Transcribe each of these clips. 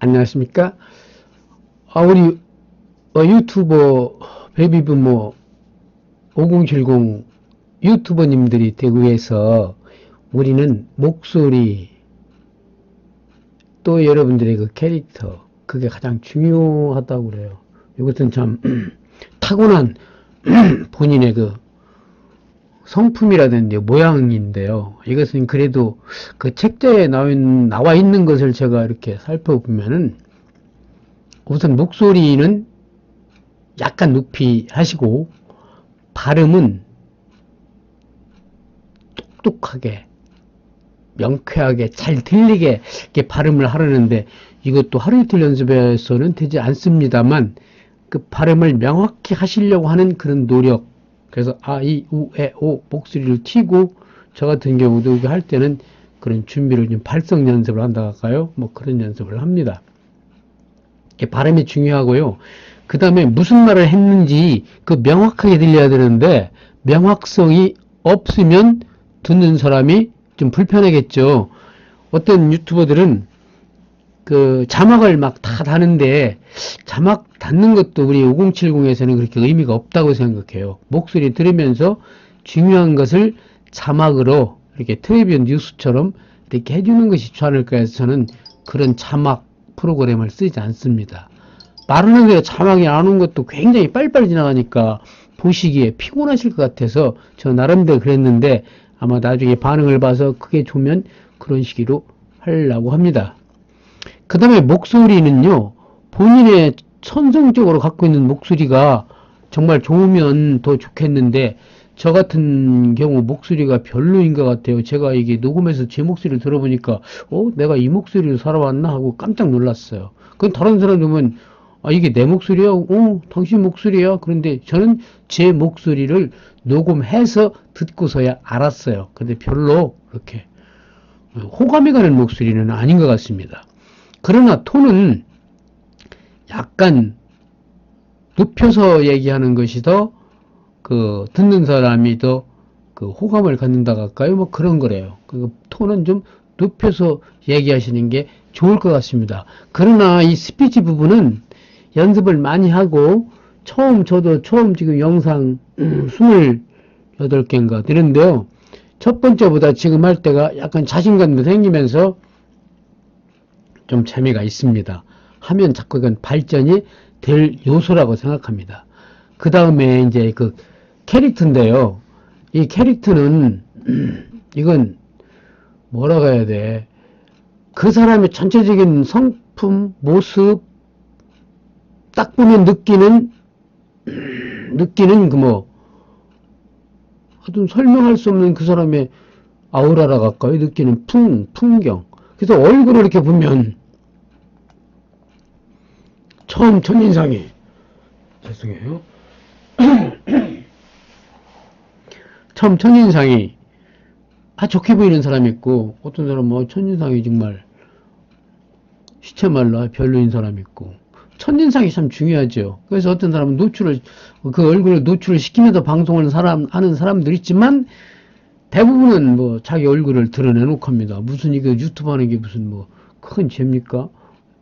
안녕하십니까? 우리 유튜버 베이비부모 5070 유튜버님들이 대구에서 우리는 목소리 또 여러분들의 그 캐릭터 그게 가장 중요하다고 그래요. 이것은 참 타고난 본인의 그 성품이라든지 모양인데요. 이것은 그래도 그 책자에 나와 있는 것을 제가 이렇게 살펴보면은 우선 목소리는 약간 높이 하시고 발음은 똑똑하게 명쾌하게 잘 들리게 이렇게 발음을 하려는데 이것도 하루 이틀 연습해서는 되지 않습니다만 그 발음을 명확히 하시려고 하는 그런 노력. 그래서 아, 이, 우, 에, 오 목소리를 튀고 저 같은 경우도 할 때는 그런 준비를 좀 발성 연습을 한다 할까요? 뭐 그런 연습을 합니다. 발음이 중요하고요. 그 다음에 무슨 말을 했는지 그 명확하게 들려야 되는데 명확성이 없으면 듣는 사람이 좀 불편하겠죠. 어떤 유튜버들은 그 자막을 막 다 다는데 자막 닫는 것도 우리 5070에서는 그렇게 의미가 없다고 생각해요. 목소리 들으면서 중요한 것을 자막으로 이렇게 텔레비전 뉴스처럼 이렇게 해주는 것이 좋지 않을까 해서 저는 그런 자막 프로그램을 쓰지 않습니다. 말하는 게 자막이 안 온 것도 굉장히 빨리빨리 지나가니까 보시기에 피곤하실 것 같아서 저 나름대로 그랬는데 아마 나중에 반응을 봐서 그게 좋으면 그런 식으로 하려고 합니다. 그 다음에 목소리는요, 본인의 천성적으로 갖고 있는 목소리가 정말 좋으면 더 좋겠는데, 저 같은 경우 목소리가 별로인 것 같아요. 제가 이게 녹음해서 제 목소리를 들어보니까, 내가 이 목소리로 살아왔나 하고 깜짝 놀랐어요. 그건 다른 사람 보면, 이게 내 목소리야? 당신 목소리야? 그런데 저는 제 목소리를 녹음해서 듣고서야 알았어요. 근데 별로 그렇게 호감이 가는 목소리는 아닌 것 같습니다. 그러나 톤은 약간 높여서 얘기하는 것이 더 그 듣는 사람이 더 그 호감을 갖는다 할까요? 뭐 그런 거래요. 그 톤은 좀 높여서 얘기하시는 게 좋을 것 같습니다. 그러나 이 스피치 부분은 연습을 많이 하고 저도 처음 지금 영상 28개인가 되는데요. 첫 번째보다 지금 할 때가 약간 자신감도 생기면서 좀 재미가 있습니다. 하면 자꾸 이건 발전이 될 요소라고 생각합니다. 그 다음에 이제 그 캐릭터인데요. 이 캐릭터는 이건 뭐라고 해야 돼? 그 사람의 전체적인 성품, 모습 딱 보면 느끼는 그 뭐 하여튼 설명할 수 없는 그 사람의 아우라라 갈까요? 느끼는 풍경. 그래서 얼굴을 이렇게 보면 처음 첫인상이 죄송해요. 처음 첫인상이 좋게 보이는 사람이 있고 어떤 사람은 첫인상이 정말 시체말라 별로인 사람이 있고 첫인상이 참 중요하죠. 그래서 어떤 사람은 그 얼굴을 노출을 시키면서 방송을 하는 사람들 있지만 대부분은 뭐 자기 얼굴을 드러내놓고 합니다. 무슨 이거 유튜브 하는 게 무슨 뭐 큰 죄입니까?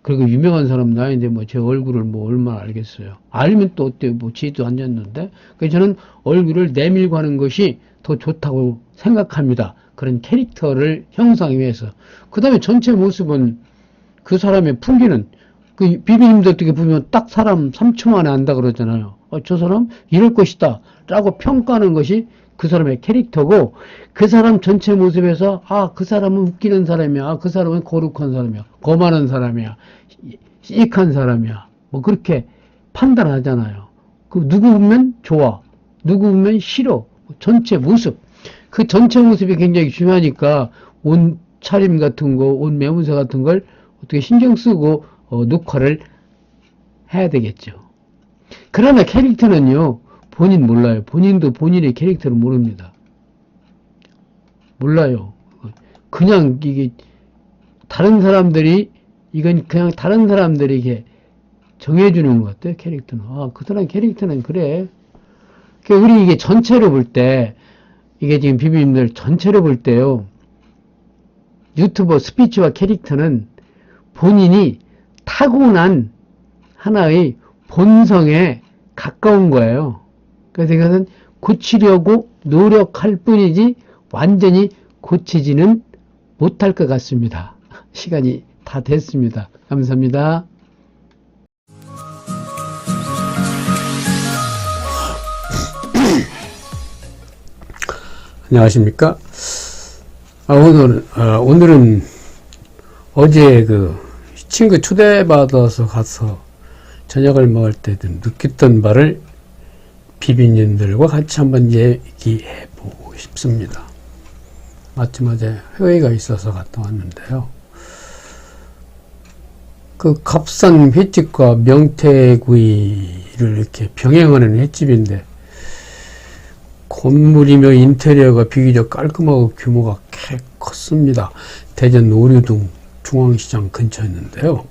그리고 유명한 사람 나인데 뭐 제 얼굴을 뭐 얼마나 알겠어요. 알면 또 어때요? 뭐 지도 앉았는데. 그래서 저는 얼굴을 내밀고 하는 것이 더 좋다고 생각합니다. 그런 캐릭터를 형성하기 위해서. 그 다음에 전체 모습은 그 사람의 풍기는 그 비비님들 어떻게 보면 딱 사람 3초 만에 안다 그러잖아요. 저 사람 이럴 것이다 라고 평가하는 것이 그 사람의 캐릭터고 그 사람 전체 모습에서 그 사람은 웃기는 사람이야. 그 사람은 거룩한 사람이야. 거만한 사람이야. 시익한 사람이야. 뭐 그렇게 판단하잖아요. 그 누구 보면 좋아. 누구 보면 싫어. 전체 모습. 그 전체 모습이 굉장히 중요하니까 옷 차림 같은 거, 옷 매무새 같은 걸 어떻게 신경 쓰고 녹화를 해야 되겠죠. 그러나 캐릭터는요. 본인 몰라요. 본인도 본인의 캐릭터를 모릅니다. 몰라요. 그냥 이게 다른 사람들이 이건 그냥 다른 사람들에게 정해주는 것 같아요. 캐릭터는. 그 사람 캐릭터는 그래. 그러니까 우리 이게 전체로 볼 때 이게 지금 비비님들 전체로 볼 때요. 유튜버 스피치와 캐릭터는 본인이 타고난 하나의 본성에 가까운 거예요. 그래서 이것은 고치려고 노력할 뿐이지 완전히 고치지는 못할 것 같습니다. 시간이 다 됐습니다. 감사합니다. 안녕하십니까? 오늘은 어제 친구 초대받아서 가서 저녁을 먹을 때 느꼈던 바를 비비님들과 같이 한번 얘기해 보고 싶습니다. 마침 어제 회의가 있어서 갔다 왔는데요. 값싼 횟집과 명태구이를 이렇게 병행하는 횟집인데, 건물이며 인테리어가 비교적 깔끔하고 규모가 꽤 컸습니다. 대전 오류동 중앙시장 근처였는데요.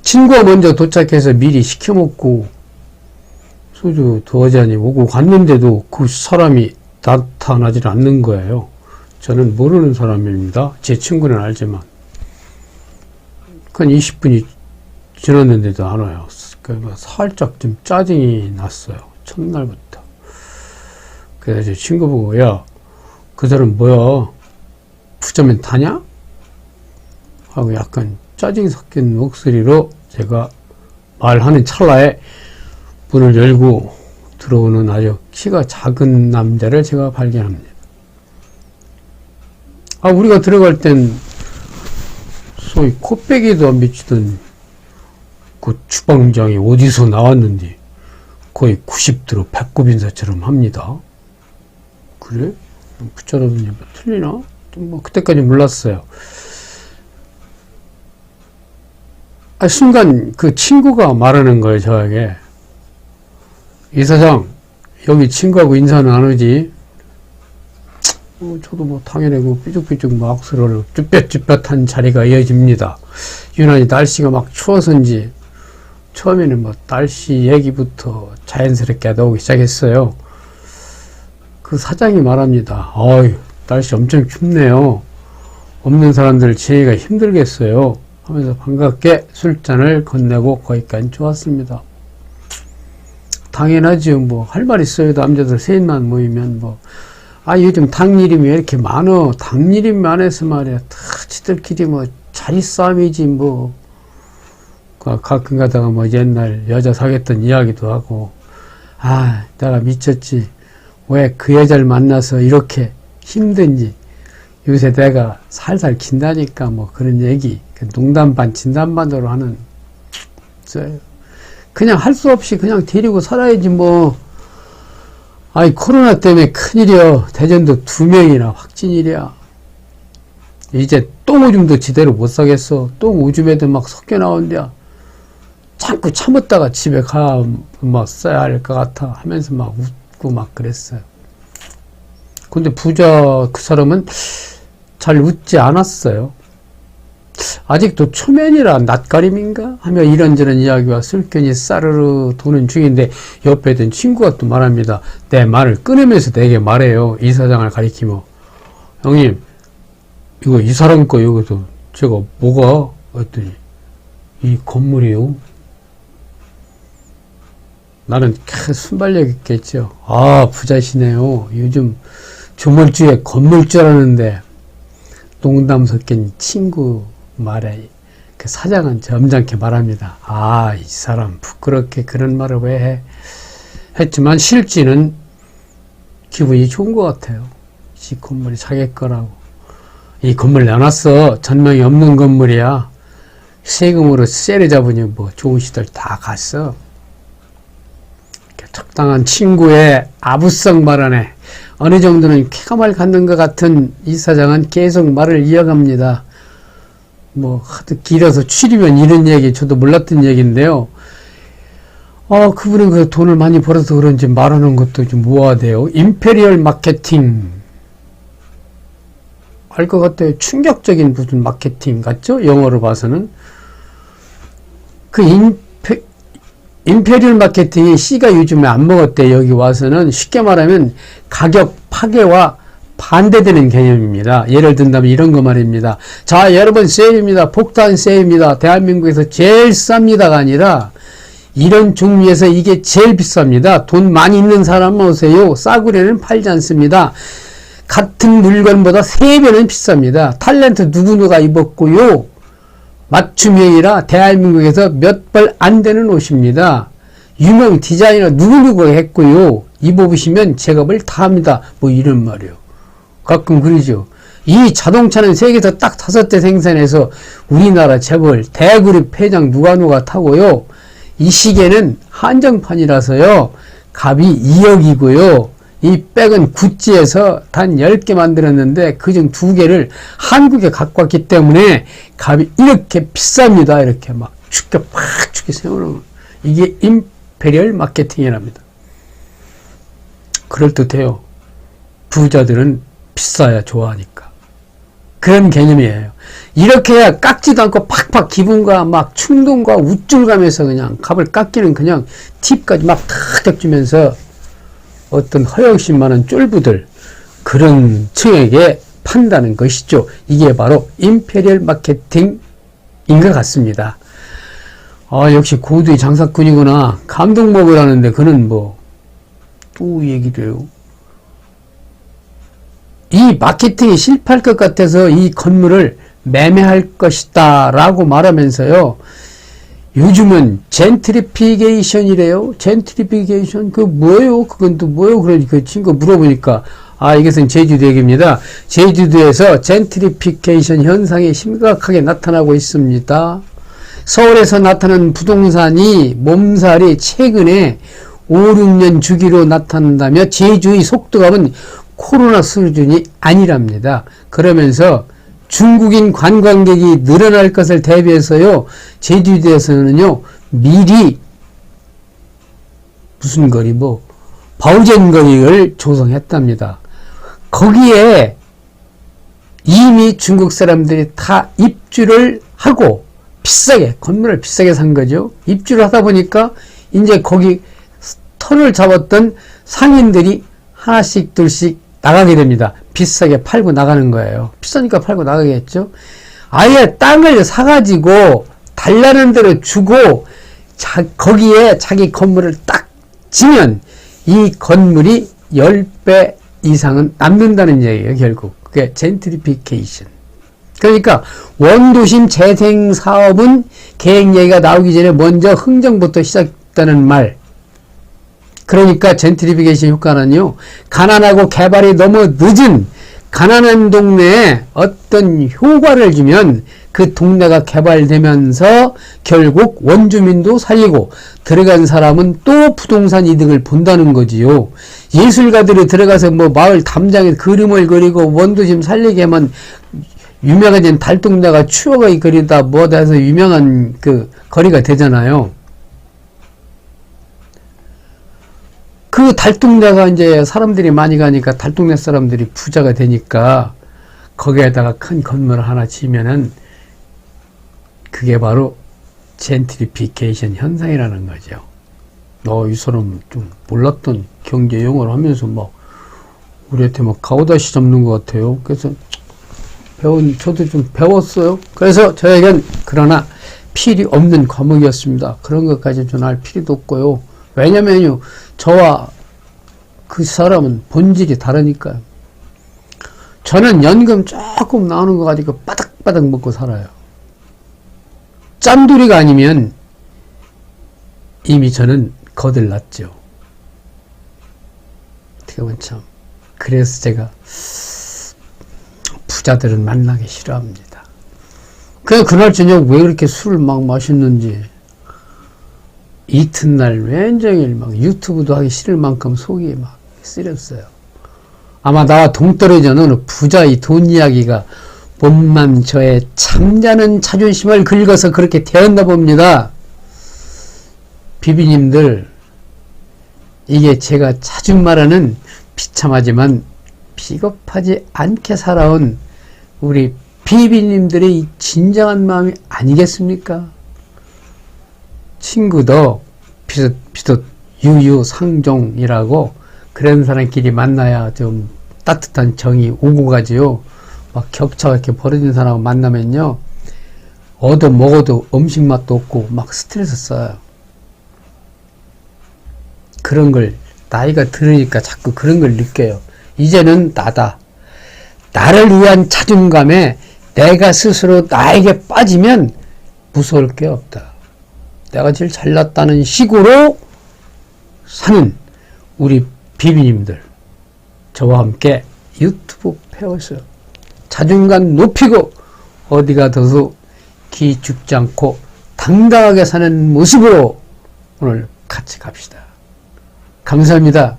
친구가 먼저 도착해서 미리 시켜먹고 소주 두어 잔이 오고 갔는데도 그 사람이 나타나질 않는 거예요. 저는 모르는 사람입니다. 제 친구는 알지만. 한 20분이 지났는데도 안 와요. 살짝 좀 짜증이 났어요. 첫날부터. 그래서 제 친구 보고, 야, 그 사람 뭐야? 부자면 다냐? 하고 약간 짜증 섞인 목소리로 제가 말하는 찰나에 문을 열고 들어오는 아주 키가 작은 남자를 제가 발견합니다. 우리가 들어갈 땐 소위 코빼기도 안 비치던 그 주방장이 어디서 나왔는지 거의 90도로 배꼽 인사처럼 합니다. 그래? 붙잡아더니 뭐 틀리나? 그때까지 몰랐어요. 순간 그 친구가 말하는 거예요, 저에게. 이 사장, 여기 친구하고 인사는 안 오지? 저도 당연히 삐죽삐죽 악수를 쭈뼛쭈뼛한 자리가 이어집니다. 유난히 날씨가 막 추워서인지 처음에는 날씨 얘기부터 자연스럽게 나오기 시작했어요. 그 사장이 말합니다. 날씨 엄청 춥네요. 없는 사람들 지내기가 힘들겠어요. 하면서 반갑게 술잔을 건네고 거기까지 좋았습니다. 당연하죠. 할 말 있어요. 남자들 셋만 모이면 요즘 당일임이 왜 이렇게 많어? 당일임 안에서 말이야. 다 지들끼리 자리 싸움이지 가끔 가다가 옛날 여자 사귀었던 이야기도 하고, 내가 미쳤지. 왜 그 여자를 만나서 이렇게 힘든지. 요새 내가 살살 긴다니까 그런 얘기. 농담 반 진담 반으로 하는, 그냥 할 수 없이 그냥 데리고 살아야지 코로나 때문에 큰일이야. 대전도 2명이나 확진이랴. 이제 똥 오줌도 제대로 못 싸겠어. 똥 오줌에도 섞여 나온대야. 자꾸 참았다가 집에 써야 할 것 같아 하면서 웃고 그랬어요. 근데 부자 그 사람은 잘 웃지 않았어요. 아직도 초면이라 낯가림인가? 하며 이런저런 이야기와 술견이 싸르르 도는 중인데 옆에 든 친구가 또 말합니다. 내 말을 끊으면서 내게 말해요. 이 사장을 가리키며. 형님, 이거 이 사람 거 여기서 제가 뭐가? 했더니 이 건물이요. 나는 순발력 있겠죠. 부자시네요. 요즘 조물주에 건물줄 알았는데 농담 섞인 친구 말에 그 사장은 점잖게 말합니다. 이 사람 부끄럽게 그런 말을 왜 해? 했지만 실제는 기분이 좋은 것 같아요. 이 건물이 자기 거라고. 이 건물 내놨어. 전망이 없는 건물이야. 세금으로 세를 잡으니 좋은 시들 다 갔어. 적당한 친구의 아부성 발언에 어느 정도는 쾌감을 갖는 것 같은 이 사장은 계속 말을 이어갑니다. 하도 길어서 추리면 이런 얘기, 저도 몰랐던 얘기인데요. 그분은 돈을 많이 벌어서 그런지 말하는 것도 좀 우아하대요. 임페리얼 마케팅. 알 것 같아요. 충격적인 무슨 마케팅 같죠? 영어로 봐서는. 임페리얼 마케팅이 C가 요즘에 안 먹었대. 여기 와서는 쉽게 말하면 가격 파괴와 반대되는 개념입니다. 예를 든다면 이런 거 말입니다. 자, 여러분 세일입니다. 폭탄 세일입니다. 대한민국에서 제일 쌉니다가 아니라 이런 종류에서 이게 제일 비쌉니다. 돈 많이 있는 사람 오세요. 싸구려는 팔지 않습니다. 같은 물건보다 3배는 비쌉니다. 탤런트 누구누가 입었고요. 맞춤형이라 대한민국에서 몇 벌 안 되는 옷입니다. 유명 디자이너 누구누가 했고요. 입어보시면 제값을 다 합니다. 뭐 이런 말이요. 가끔 그러죠. 이 자동차는 세계에서 딱 5대 생산해서 우리나라 재벌 대그룹 회장 누가 타고요. 이 시계는 한정판이라서요. 값이 2억이고요. 이 백은 구찌에서 단 10개 만들었는데 그중 2개를 한국에 갖고 왔기 때문에 값이 이렇게 비쌉니다. 이렇게 막 축게 팍 축게 세우는 이게 임페리얼 마케팅이랍니다. 그럴듯해요. 부자들은 비싸야 좋아하니까. 그런 개념이에요. 이렇게 해야 깎지도 않고 팍팍 기분과 막 충동과 우쭐감에서 그냥 값을 깎이는 그냥 팁까지 막 탁탁 주면서 어떤 허영심 많은 쫄부들 그런 층에게 판다는 것이죠. 이게 바로 임페리얼 마케팅인 것 같습니다. 역시 고도의 장사꾼이구나. 감동 먹으라는데 그는 뭐 또 얘기를 해요. 이 마케팅이 실패할 것 같아서 이 건물을 매매할 것이다 라고 말하면서요. 요즘은 젠트리피게이션이래요. 젠트리피게이션 그 뭐예요? 그건 또 뭐예요? 그러니까 그 친구 물어보니까 이것은 제주도 얘기입니다. 제주도에서 젠트리피케이션 현상이 심각하게 나타나고 있습니다. 서울에서 나타난 부동산이 몸살이 최근에 5, 6년 주기로 나타난다며 제주의 속도감은 코로나 수준이 아니랍니다. 그러면서 중국인 관광객이 늘어날 것을 대비해서요. 제주도에서는요. 미리 무슨 거리 바우젠 거리를 조성했답니다. 거기에 이미 중국 사람들이 다 입주를 하고 비싸게 건물을 비싸게 산 거죠. 입주를 하다 보니까 이제 거기 턴을 잡았던 상인들이 하나씩 둘씩 나가게 됩니다. 비싸게 팔고 나가는 거예요. 비싸니까 팔고 나가겠죠. 아예 땅을 사가지고 달라는 대로 주고 거기에 자기 건물을 딱 지면 이 건물이 10배 이상은 남는다는 얘기예요. 결국 그게 젠트리피케이션. 그러니까 원도심 재생 사업은 계획 얘기가 나오기 전에 먼저 흥정부터 시작했다는 말. 그러니까 젠트리피케이션 효과는요. 가난하고 개발이 너무 늦은 가난한 동네에 어떤 효과를 주면 그 동네가 개발되면서 결국 원주민도 살리고 들어간 사람은 또 부동산 이득을 본다는 거지요. 예술가들이 들어가서 마을 담장에 그림을 그리고 원도심 살리게만 유명해진 달동네가 추억의 거리다 뭐다 해서 유명한 그 거리가 되잖아요. 그 달동네가 이제 사람들이 많이 가니까 달동네 사람들이 부자가 되니까 거기에다가 큰 건물 하나 지으면은 그게 바로 젠트리피케이션 현상이라는 거죠. 이 사람 좀 몰랐던 경제 용어를 하면서 우리한테 가오다시 잡는 것 같아요. 그래서 저도 좀 배웠어요. 그래서 저에겐 그러나 필요 없는 과목이었습니다. 그런 것까지 좀 알 필요도 없고요. 왜냐면요, 저와 그 사람은 본질이 다르니까요. 저는 연금 조금 나오는 거 가지고 바닥바닥 먹고 살아요. 짠돌이가 아니면 이미 저는 거들났죠. 어떻게 보면 참. 그래서 제가 부자들은 만나기 싫어합니다. 그날 저녁 왜 그렇게 술을 막 마셨는지. 이튿날 왼종일 유튜브도 하기 싫을 만큼 속이 막 쓰렸어요. 아마 나와 동떨어진 어느 부자의 돈 이야기가 몸만 저의 참자는 자존심을 긁어서 그렇게 되었나 봅니다. 비비님들, 이게 제가 자주 말하는 비참하지만 비겁하지 않게 살아온 우리 비비님들의 진정한 마음이 아니겠습니까? 친구도 비슷 유유상종이라고 그런 사람끼리 만나야 좀 따뜻한 정이 오고 가지요. 막 격차가 이렇게 벌어진 사람을 만나면요. 얻어 먹어도 음식 맛도 없고 막 스트레스 쌓여요. 그런 걸 나이가 들으니까 자꾸 그런 걸 느껴요. 이제는 나다. 나를 위한 자존감에 내가 스스로 나에게 빠지면 무서울 게 없다. 내가 제일 잘났다는 식으로 사는 우리 비비님들, 저와 함께 유튜브 배워서 자존감 높이고 어디 가서도 기 죽지 않고 당당하게 사는 모습으로 오늘 같이 갑시다. 감사합니다.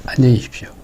안녕히 계십시오.